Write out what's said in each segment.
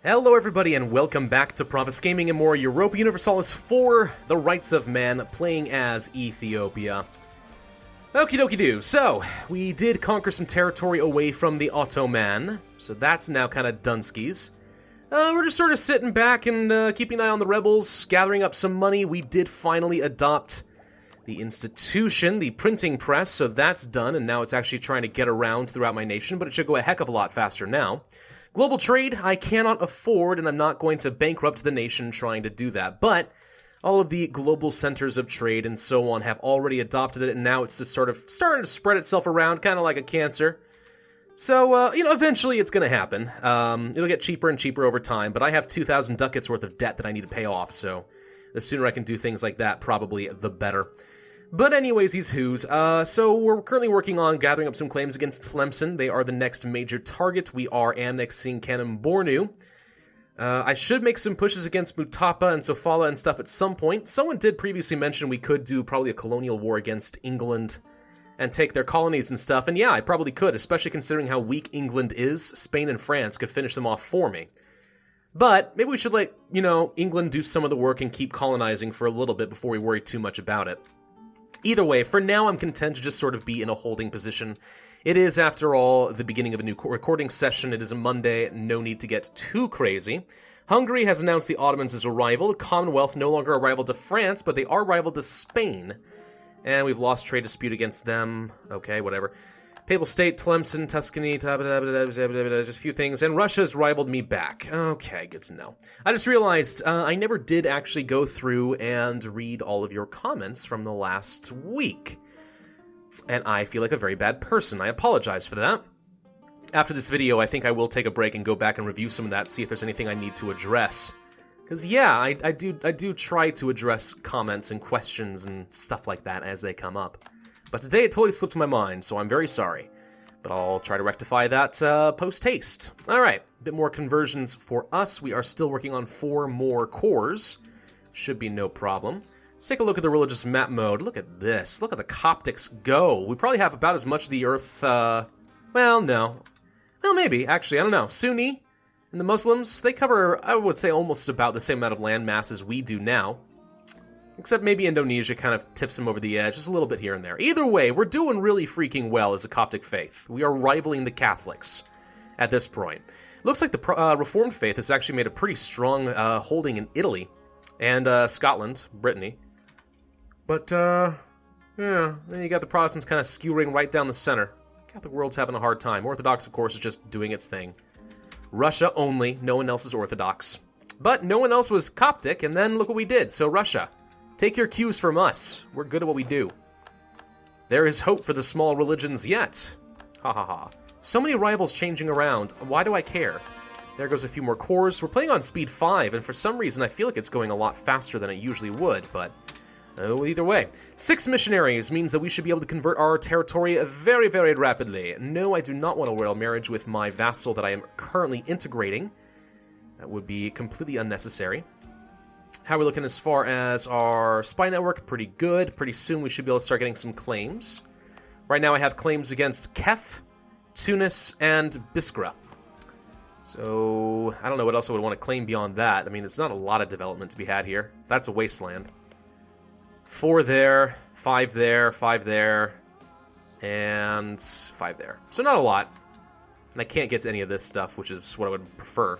Hello everybody and welcome back to Pravus Gaming and more Europa Universalis IV, The Rights of Man, playing as Ethiopia. Okie dokie do. So, we did conquer some territory away from the Ottoman, so that's now kind of dunskies. We're just sort of sitting back and keeping an eye on the rebels, gathering up some money. We did finally adopt the institution, the printing press, so that's done, and now it's actually trying to get around throughout my nation, but it should go a heck of a lot faster now. Global trade, I cannot afford, and I'm not going to bankrupt the nation trying to do that. But all of the global centers of trade and so on have already adopted it, and now it's just sort of starting to spread itself around, kind of like a cancer. So, eventually it's going to happen. It'll get cheaper and cheaper over time, but I have 2,000 ducats worth of debt that I need to pay off, so the sooner I can do things like that, probably the better. But anyways, he's who's. So we're currently working on gathering up some claims against Tlemcen. They are the next major target. We are annexing Kanem Bornu. I should make some pushes against Mutapa and Sofala and stuff at some point. Someone did previously mention we could do probably a colonial war against England and take their colonies and stuff. And yeah, I probably could, especially considering how weak England is. Spain and France could finish them off for me. But maybe we should let, England do some of the work and keep colonizing for a little bit before we worry too much about it. Either way, for now I'm content to just sort of be in a holding position. It is, after all, the beginning of a new recording session. It is a Monday, no need to get too crazy. Hungary has announced the Ottomans as a rival. The Commonwealth no longer a rival to France, but they are rival to Spain. And we've lost trade dispute against them. Okay, whatever. Papal State, Tlemcen, Tuscany, just a few things. And Russia's rivaled me back. Okay, good to know. I just realized I never did actually go through and read all of your comments from the last week. And I feel like a very bad person. I apologize for that. After this video, I think I will take a break and go back and review some of that, see if there's anything I need to address. Because, yeah, I do try to address comments and questions and stuff like that as they come up. But today it totally slipped my mind, so I'm very sorry. But I'll try to rectify that post-haste. Alright, a bit more conversions for us. We are still working on 4 more cores. Should be no problem. Let's take a look at the religious map mode. Look at this. Look at the Coptics go. We probably have about as much of the earth, well, no. Well, maybe, actually, I don't know. Sunni and the Muslims, they cover, I would say, almost about the same amount of land mass as we do now. Except maybe Indonesia kind of tips them over the edge, just a little bit here and there. Either way, we're doing really freaking well as a Coptic faith. We are rivaling the Catholics at this point. Looks like the Reformed faith has actually made a pretty strong holding in Italy and Scotland, Brittany. But, yeah, then you got the Protestants kind of skewering right down the center. Catholic world's having a hard time. Orthodox, of course, is just doing its thing. Russia only, no one else is Orthodox. But no one else was Coptic, and then look what we did. So Russia, take your cues from us. We're good at what we do. There is hope for the small religions yet. Ha ha ha. So many rivals changing around. Why do I care? There goes a few more cores. We're playing on speed 5, and for some reason I feel like it's going a lot faster than it usually would, but either way. 6 missionaries means that we should be able to convert our territory very, very rapidly. No, I do not want a royal marriage with my vassal that I am currently integrating. That would be completely unnecessary. How are we looking as far as our spy network? Pretty good. Pretty soon we should be able to start getting some claims. Right now I have claims against Kef, Tunis, and Biskra. So, I don't know what else I would want to claim beyond that. I mean, there's not a lot of development to be had here. That's a wasteland. 4 there, 5 there, 5 there, and 5 there. So not a lot. And I can't get to any of this stuff, which is what I would prefer.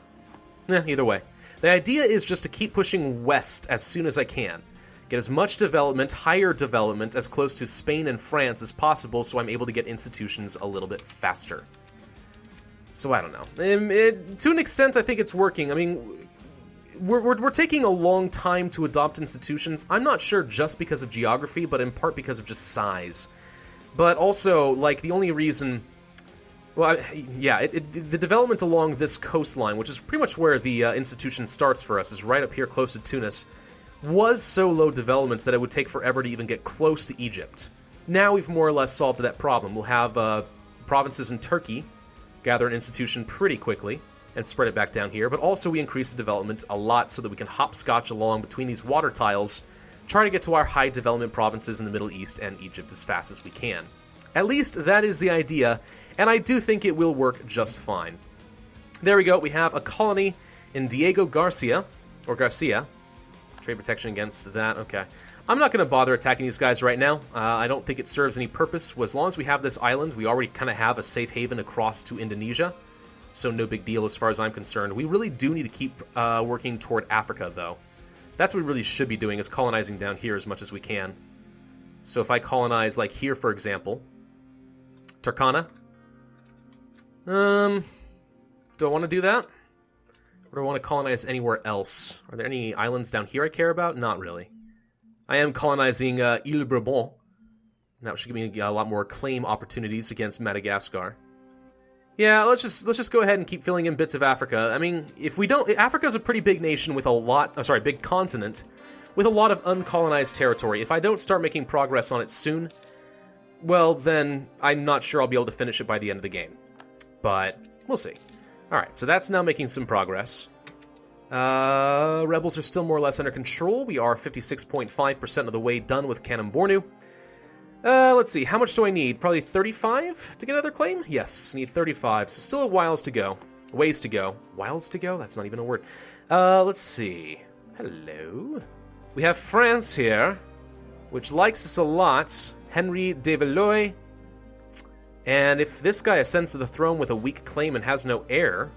Either way. The idea is just to keep pushing west as soon as I can. Get as much development, higher development, as close to Spain and France as possible so I'm able to get institutions a little bit faster. So I don't know. To an extent, I think it's working. I mean, we're taking a long time to adopt institutions. I'm not sure just because of geography, but in part because of just size. But also, like, the only reason... Well, the development along this coastline, which is pretty much where the institution starts for us, is right up here close to Tunis, was so low development that it would take forever to even get close to Egypt. Now we've more or less solved that problem. We'll have provinces in Turkey gather an institution pretty quickly and spread it back down here, but also we increase the development a lot so that we can hopscotch along between these water tiles, try to get to our high development provinces in the Middle East and Egypt as fast as we can. At least that is the idea, and I do think it will work just fine. There we go, we have a colony in Diego Garcia, or Garcia. Trade protection against that, okay. I'm not going to bother attacking these guys right now. I don't think it serves any purpose. As long as we have this island, we already kind of have a safe haven across to Indonesia. So no big deal as far as I'm concerned. We really do need to keep working toward Africa, though. That's what we really should be doing, is colonizing down here as much as we can. So if I colonize, like here, for example, Turkana. Do I want to do that? Or do I want to colonize anywhere else? Are there any islands down here I care about? Not really. I am colonizing Ile Bourbon. That should give me a lot more claim opportunities against Madagascar. Yeah, let's just go ahead and keep filling in bits of Africa. I mean, if we don't, Africa's a pretty big nation with a lot, big continent with a lot of uncolonized territory. If I don't start making progress on it soon, well, then I'm not sure I'll be able to finish it by the end of the game. But we'll see. All right, so that's now making some progress. Rebels are still more or less under control. We are 56.5% of the way done with Kanem Bornu. Let's see, how much do I need? Probably 35 to get another claim? Yes, need 35, so still a whiles to go. Ways to go. Whiles to go? That's not even a word. Let's see. Hello. We have France here, which likes us a lot. Henry de Valois. And if this guy ascends to the throne with a weak claim and has no heir,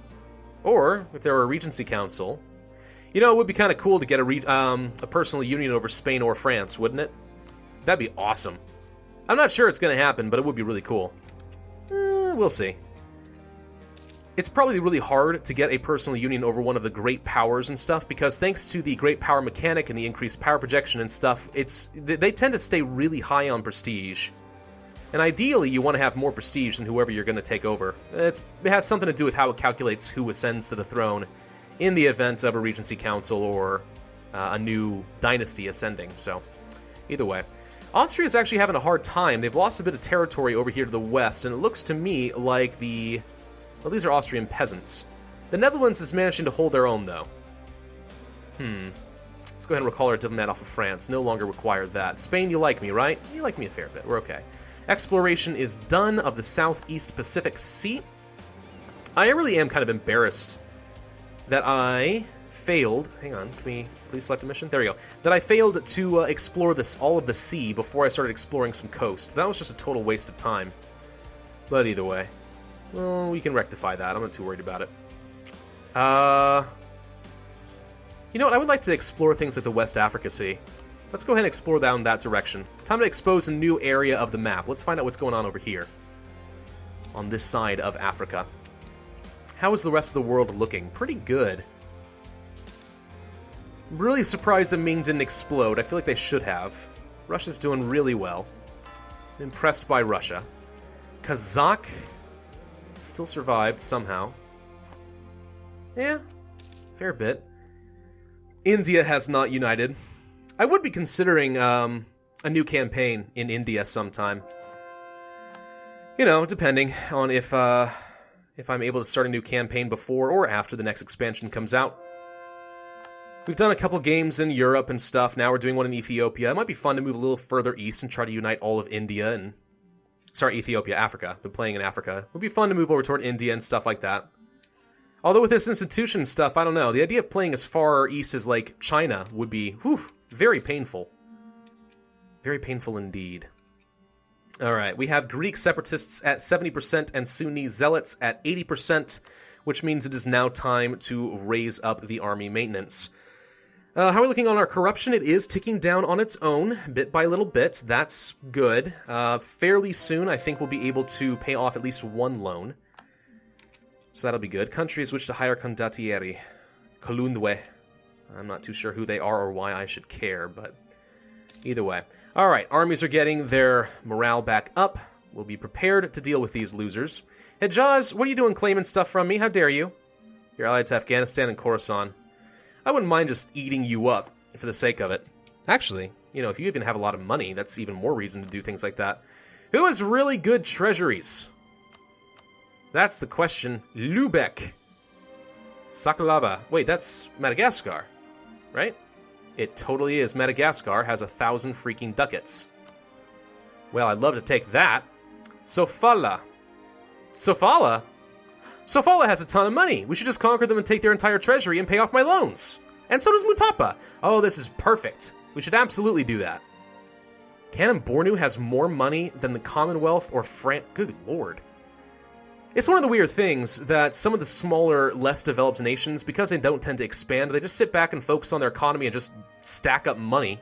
or if there were a Regency Council, you know, it would be kind of cool to get a personal union over Spain or France, wouldn't it? That'd be awesome. I'm not sure it's going to happen, but it would be really cool. We'll see. It's probably really hard to get a personal union over one of the great powers and stuff, because thanks to the great power mechanic and the increased power projection and stuff, they tend to stay really high on prestige. And ideally, you want to have more prestige than whoever you're going to take over. It has something to do with how it calculates who ascends to the throne in the event of a Regency Council or a new dynasty ascending. So, either way. Austria's actually having a hard time. They've lost a bit of territory over here to the west, and it looks to me like well, these are Austrian peasants. The Netherlands is managing to hold their own, though. Let's go ahead and recall our diplomat off of France. No longer require that. Spain, you like me, right? You like me a fair bit. We're okay. Exploration is done of the Southeast Pacific Sea. I really am kind of embarrassed that I failed. Hang on, can we please select a mission? There we go. That I failed to explore all of the sea before I started exploring some coast. That was just a total waste of time. But either way, well, we can rectify that. I'm not too worried about it. You know what? I would like to explore things like the West Africa Sea. Let's go ahead and explore down that direction. Time to expose a new area of the map. Let's find out what's going on over here. On this side of Africa. How is the rest of the world looking? Pretty good. I'm really surprised that Ming didn't explode. I feel like they should have. Russia's doing really well. I'm impressed by Russia. Kazakh still survived somehow. Yeah, fair bit. India has not united. I would be considering a new campaign in India sometime. You know, depending on if I'm able to start a new campaign before or after the next expansion comes out. We've done a couple games in Europe and stuff. Now we're doing one in Ethiopia. It might be fun to move a little further east and try to unite all of India and... Sorry, Ethiopia, Africa. Been playing in Africa. It would be fun to move over toward India and stuff like that. Although with this institution stuff, I don't know. The idea of playing as far east as, like, China would be, very painful. Very painful indeed. Alright, we have Greek separatists at 70% and Sunni zealots at 80%, which means it is now time to raise up the army maintenance. How are we looking on our corruption? It is ticking down on its own, bit by little bit. That's good. Fairly soon, I think we'll be able to pay off at least one loan. So that'll be good. Countries which to hire condottieri. Colundwe. I'm not too sure who they are or why I should care, but either way. Alright, armies are getting their morale back up. We'll be prepared to deal with these losers. Hejaz, what are you doing claiming stuff from me? How dare you? You're allied to Afghanistan and Khorasan. I wouldn't mind just eating you up for the sake of it. Actually, you know, if you even have a lot of money, that's even more reason to do things like that. Who has really good treasuries? That's the question. Lubeck. Sakalava. Wait, that's Madagascar, right? It totally is. Madagascar has 1,000 freaking ducats. Well, I'd love to take that. Sofala. Sofala? Sofala has a ton of money. We should just conquer them and take their entire treasury and pay off my loans. And so does Mutapa. Oh, this is perfect. We should absolutely do that. Canon Bornu has more money than the Commonwealth or France. Good lord. It's one of the weird things that some of the smaller, less developed nations, because they don't tend to expand, they just sit back and focus on their economy and just stack up money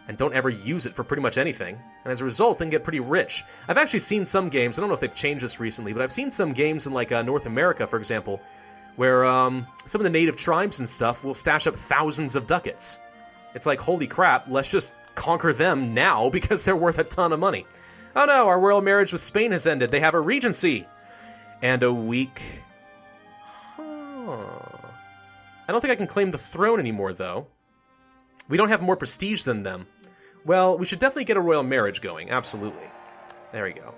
and don't ever use it for pretty much anything. And as a result, they can get pretty rich. I've actually seen some games, I don't know if they've changed this recently, but I've seen some games in like North America, for example, where some of the native tribes and stuff will stash up thousands of ducats. It's like, holy crap, let's just conquer them now because they're worth a ton of money. Oh no, our royal marriage with Spain has ended. They have a regency. And a weak... Huh. I don't think I can claim the throne anymore, though. We don't have more prestige than them. Well, we should definitely get a royal marriage going. Absolutely. There we go.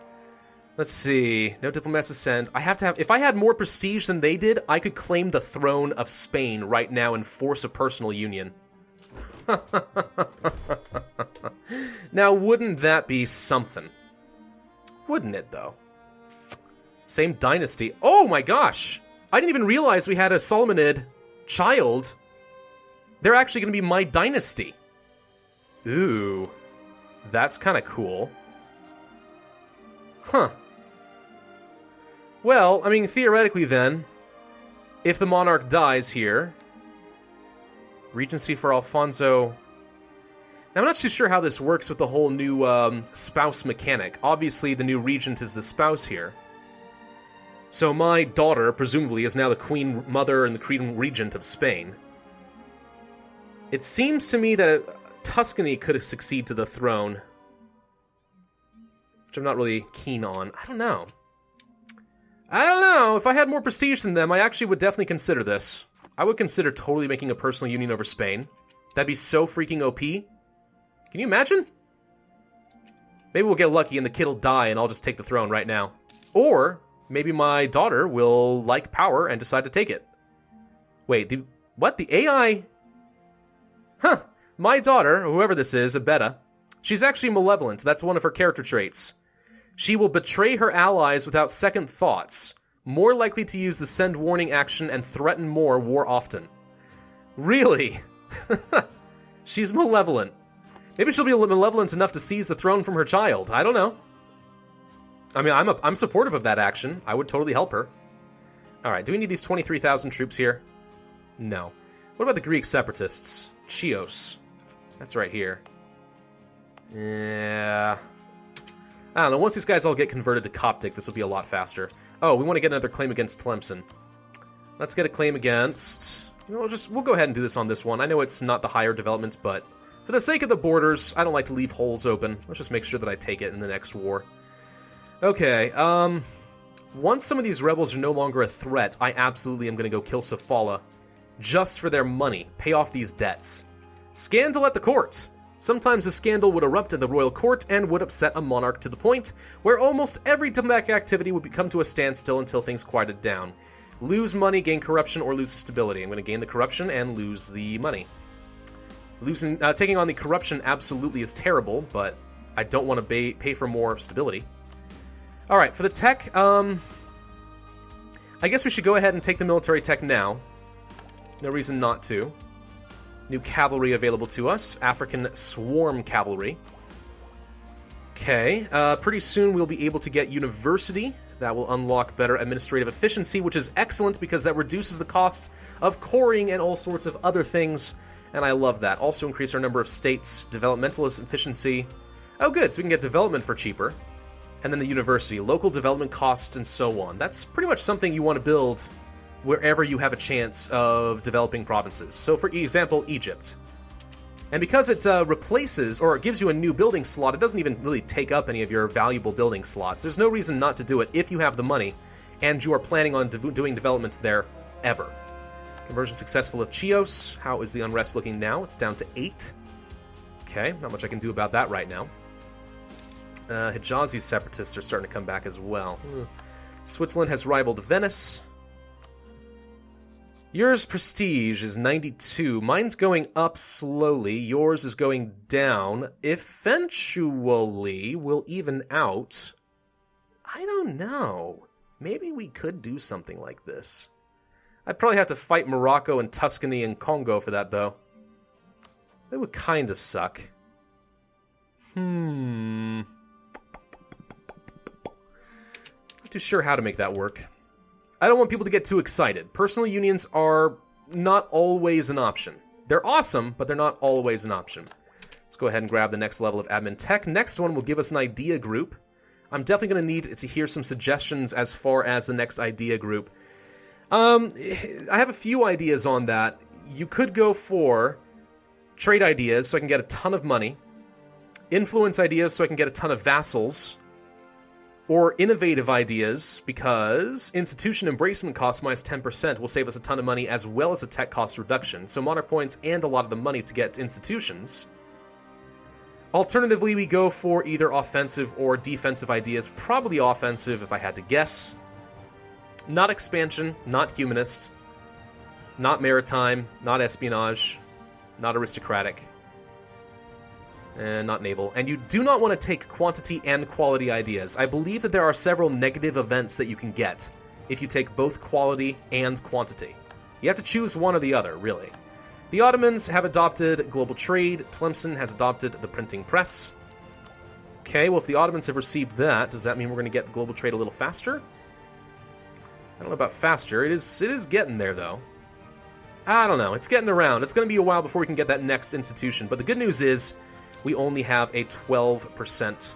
Let's see. No diplomats to send. I have to have... If I had more prestige than they did, I could claim the throne of Spain right now and force a personal union. Now, wouldn't that be something? Wouldn't it, though? Same dynasty. Oh my gosh! I didn't even realize we had a Solomonid child. They're actually going to be my dynasty. Ooh. That's kind of cool. Huh. Well, I mean, theoretically then, if the monarch dies here, regency for Alfonso... Now, I'm not too sure how this works with the whole new spouse mechanic. Obviously, the new regent is the spouse here. So my daughter, presumably, is now the Queen Mother and the Queen Regent of Spain. It seems to me that Tuscany could succeed to the throne, which I'm not really keen on. I don't know. If I had more prestige than them, I actually would definitely consider this. I would consider totally making a personal union over Spain. That'd be so freaking OP. Can you imagine? Maybe we'll get lucky and the kid'll die and I'll just take the throne right now. Or... maybe my daughter will like power and decide to take it. Wait, what? The AI? Huh. My daughter, whoever this is, a beta, she's actually malevolent. That's one of her character traits. She will betray her allies without second thoughts, more likely to use the send warning action and threaten more often. Really? She's malevolent. Maybe she'll be malevolent enough to seize the throne from her child. I don't know. I mean, I'm supportive of that action. I would totally help her. All right, do we need these 23,000 troops here? No. What about the Greek separatists? Chios. That's right here. Yeah. I don't know. Once these guys all get converted to Coptic, this will be a lot faster. Oh, we want to get another claim against Tlemcen. Let's get a claim against... We'll go ahead and do this on this one. I know it's not the higher development, but for the sake of the borders, I don't like to leave holes open. Let's just make sure that I take it in the next war. Okay, once some of these rebels are no longer a threat, I absolutely am going to go kill Sofala. Just for their money. Pay off these debts. Scandal at the court. Sometimes a scandal would erupt in the royal court and would upset a monarch to the point where almost every diplomatic activity would come to a standstill until things quieted down. Lose money, gain corruption, or lose stability. I'm going to gain the corruption and lose the money. Taking on the corruption absolutely is terrible, but I don't want to pay for more stability. Alright, for the tech, I guess we should go ahead and take the military tech now. No reason not to. New cavalry available to us. African swarm cavalry. Okay, pretty soon we'll be able to get university. That will unlock better administrative efficiency, which is excellent because that reduces the cost of coring and all sorts of other things. And I love that. Also increase our number of states, developmental efficiency. Oh good, so we can get development for cheaper. And then the university, local development costs, and so on. That's pretty much something you want to build wherever you have a chance of developing provinces. So for example, Egypt. And because it replaces, or it gives you a new building slot, it doesn't even really take up any of your valuable building slots. There's no reason not to do it if you have the money, and you are planning on doing development there ever. Conversion successful of Chios. How is the unrest looking now? It's down to 8. Okay, not much I can do about that right now. Hijazi separatists are starting to come back as well. Switzerland has rivaled Venice. Yours prestige is 92. Mine's going up slowly. Yours is going down. Eventually, we'll even out. I don't know. maybe we could do something like this. I'd probably have to fight Morocco and Tuscany and Congo for that, though. That would kind of suck. Not too sure how to make that work. I don't want people to get too excited. Personal unions are not always an option. They're awesome, but they're not always an option. Let's go ahead and grab the next level of admin tech. Next one will give us an idea group. I'm definitely going to need to hear some suggestions as far as the next idea group. I have a few ideas on that. You could go for trade ideas so I can get a ton of money, influence ideas so I can get a ton of vassals, or innovative ideas because institution embracement cost minus 10% will save us a ton of money as well as a tech cost reduction. So monarch points and a lot of the money to get institutions. Alternatively, we go for either offensive or defensive ideas. Probably offensive if I had to guess. Not expansion, not humanist, not maritime, not espionage, not aristocratic, and not naval. And you do not want to take quantity and quality ideas. I believe that there are several negative events that you can get if you take both quality and quantity. You have to choose one or the other, really. The Ottomans have adopted global trade. Tlemcen has adopted the printing press. Okay, well, if the Ottomans have received that, does that mean we're going to get the global trade a little faster? I don't know about faster. It is getting there, though. I don't know. It's getting around. It's going to be a while before we can get that next institution. But the good news is we only have a 12%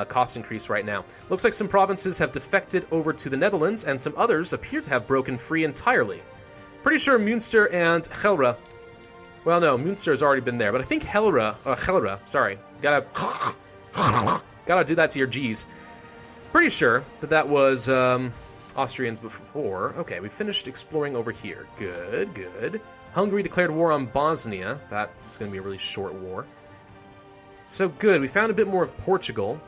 cost increase right now. Looks like some provinces have defected over to the Netherlands, and some others appear to have broken free entirely. Pretty sure Münster and Gelre... Well, no, Münster has already been there, but I think Gelre, sorry. Gotta do that to your G's. Pretty sure that was Austrians before. Okay, we finished exploring over here. Good, good. Hungary declared war on Bosnia. That's going to be a really short war. So good, we found a bit more of Portugal.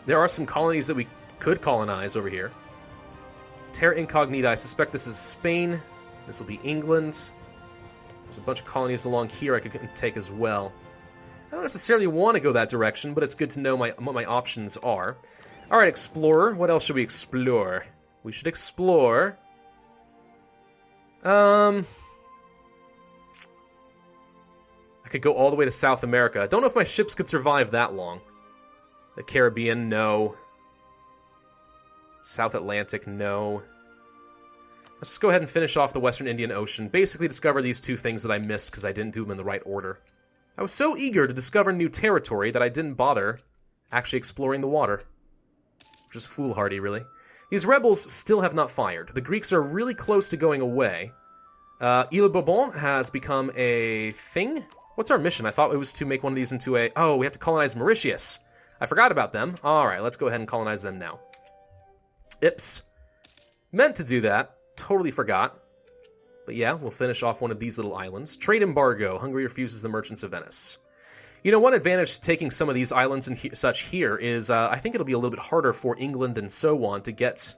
There are some colonies that we could colonize over here. Terra Incognita, I suspect this is Spain. This will be England. There's a bunch of colonies along here I could take as well. I don't necessarily want to go that direction, but it's good to know what my options are. Alright, Explorer. What else should we explore? We should explore... I could go all the way to South America. I don't know if my ships could survive that long. The Caribbean, no. South Atlantic, no. Let's just go ahead and finish off the Western Indian Ocean. Basically discover these two things that I missed because I didn't do them in the right order. I was so eager to discover new territory that I didn't bother actually exploring the water. Just foolhardy, really. These rebels still have not fired. The Greeks are really close to going away. Ile Bourbon has become a thing? What's our mission? I thought it was to make one of these into a... Oh, we have to colonize Mauritius. I forgot about them. Alright, let's go ahead and colonize them now. Ips. Meant to do that. Totally forgot. But yeah, we'll finish off one of these little islands. Trade embargo. Hungary refuses the merchants of Venice. You know, one advantage to taking some of these islands and such here is I think it'll be a little bit harder for England and so on to get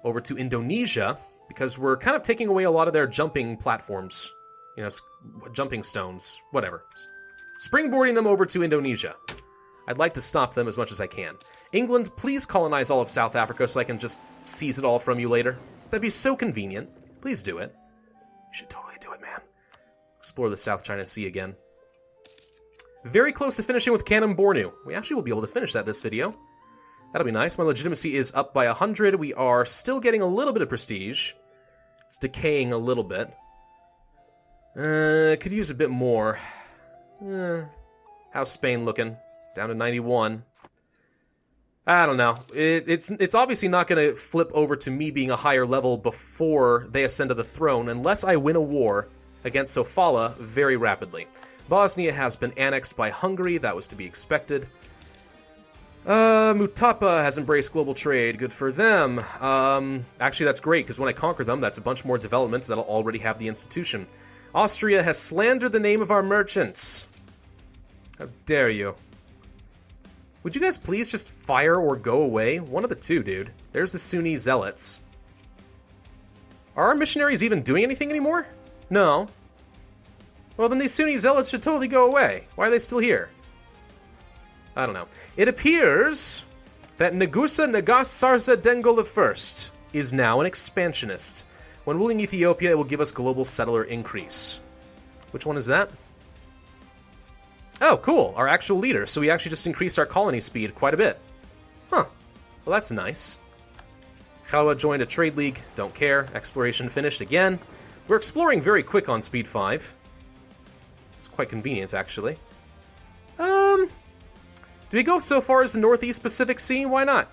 over to Indonesia because we're kind of taking away a lot of their jumping platforms. You know, jumping stones, whatever. Springboarding them over to Indonesia. I'd like to stop them as much as I can. England, please colonize all of South Africa so I can just seize it all from you later. That'd be so convenient. Please do it. You should totally do it, man. Explore the South China Sea again. Very close to finishing with Kanem Bornu. We actually will be able to finish that this video. That'll be nice. My legitimacy is up by 100. We are still getting a little bit of prestige. It's decaying a little bit. Could use a bit more. How's Spain looking? Down to 91. I don't know. It's obviously not going to flip over to me being a higher level before they ascend to the throne unless I win a war against Sofala very rapidly. Bosnia has been annexed by Hungary. That was to be expected. Mutapa has embraced global trade. Good for them. Actually, that's great, because when I conquer them, that's a bunch more developments that'll already have the institution. Austria has slandered the name of our merchants. How dare you. Would you guys please just fire or go away? One of the two, dude. There's the Sunni zealots. Are our missionaries even doing anything anymore? No. Well, then these Sunni zealots should totally go away. Why are they still here? I don't know. It appears that Negusa Negas Sarza Dengol I is now an expansionist. When ruling Ethiopia, it will give us global settler increase. Which one is that? Oh, cool. Our actual leader. So we actually just increased our colony speed quite a bit. Huh. Well, that's nice. Khawa joined a trade league. Don't care. Exploration finished again. We're exploring very quick on speed 5. It's quite convenient, actually. Do we go so far as the Northeast Pacific Sea? Why not?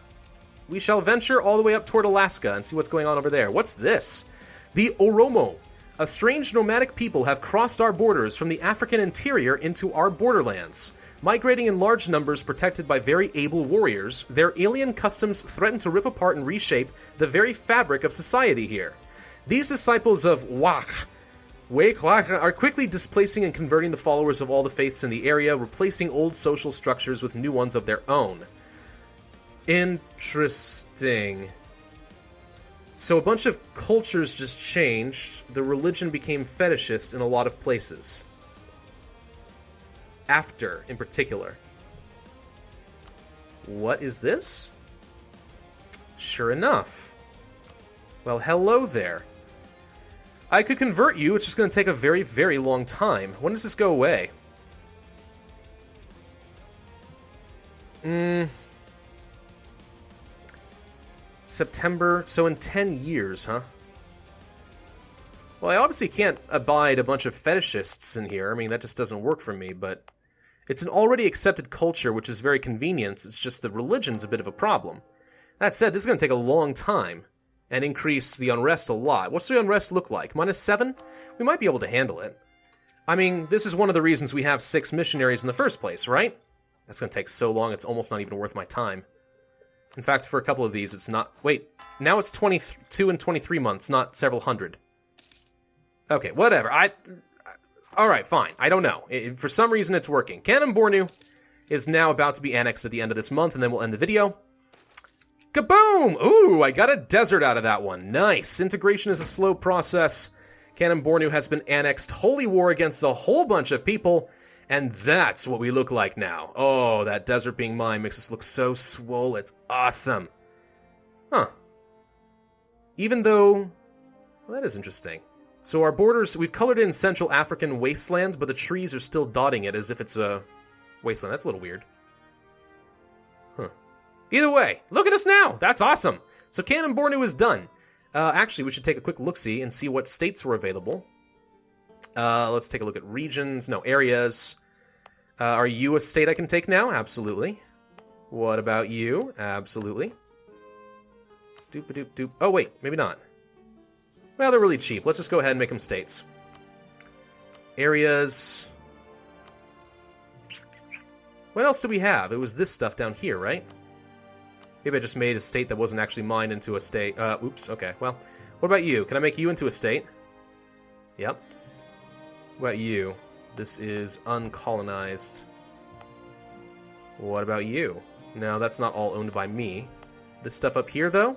We shall venture all the way up toward Alaska and see what's going on over there. What's this? The Oromo. A strange nomadic people have crossed our borders from the African interior into our borderlands. Migrating in large numbers protected by very able warriors, their alien customs threaten to rip apart and reshape the very fabric of society here. These disciples of Wach are quickly displacing and converting the followers of all the faiths in the area, replacing old social structures with new ones of their own. Interesting. So a bunch of cultures just changed. The religion became fetishist in a lot of places. After, in particular. What is this? Sure enough. Well, hello there. I could convert you, it's just going to take a very, very long time. When does this go away? September, so in 10 years, huh? Well, I obviously can't abide a bunch of fetishists in here. I mean, that just doesn't work for me, but it's an already accepted culture, which is very convenient. It's just the religion's a bit of a problem. That said, this is going to take a long time and increase the unrest a lot. What's the unrest look like? -7? We might be able to handle it. I mean, this is one of the reasons we have 6 missionaries in the first place, right? That's going to take so long, it's almost not even worth my time. In fact, for a couple of these, it's not... Wait, now it's 22 and 23 months, not several hundred. Okay, whatever. Alright, fine. I don't know. For some reason, it's working. Kanem Bornu is now about to be annexed at the end of this month, and then we'll end the video. Kaboom! Ooh, I got a desert out of that one. Nice. Integration is a slow process. Kanem Bornu has been annexed. Holy war against a whole bunch of people. And that's what we look like now. Oh, that desert being mine makes us look so swole. It's awesome. Huh. Even though... Well, that is interesting. So our borders, we've colored in Central African wasteland, but the trees are still dotting it as if it's a wasteland. That's a little weird. Huh. Either way, look at us now. That's awesome. So Kanem Bornu is done. Actually, we should take a quick look-see and see what states were available. Let's take a look at regions. No, areas. Are you a state I can take now? Absolutely. What about you? Absolutely. Doop-a-doop-doop. Oh, wait. Maybe not. Well, they're really cheap. Let's just go ahead and make them states. Areas. What else do we have? It was this stuff down here, right? Maybe I just made a state that wasn't actually mine into a state. Oops. Okay, well. What about you? Can I make you into a state? Yep. What about you? This is uncolonized. What about you? No, that's not all owned by me. This stuff up here, though?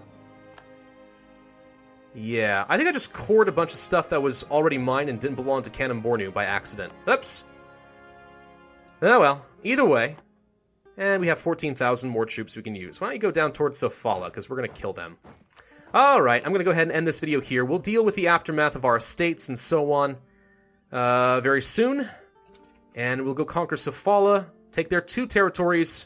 Yeah, I think I just cored a bunch of stuff that was already mine and didn't belong to Kanem Bornu by accident. Oops. Oh well, either way. And we have 14,000 more troops we can use. Why don't you go down towards Sofala, because we're going to kill them. Alright, I'm going to go ahead and end this video here. We'll deal with the aftermath of our estates and so on very soon. And we'll go conquer Sofala, take their 2 territories,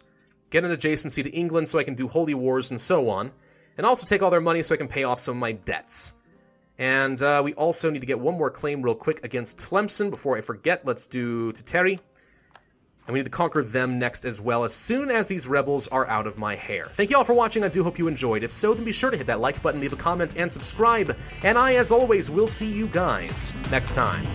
get an adjacency to England so I can do holy wars and so on. And also take all their money so I can pay off some of my debts. And we also need to get one more claim real quick against Tlemcen before I forget. Let's do Teteri. And we need to conquer them next as well as soon as these rebels are out of my hair. Thank you all for watching. I do hope you enjoyed. If so, then be sure to hit that like button, leave a comment, and subscribe. And I, as always, will see you guys next time.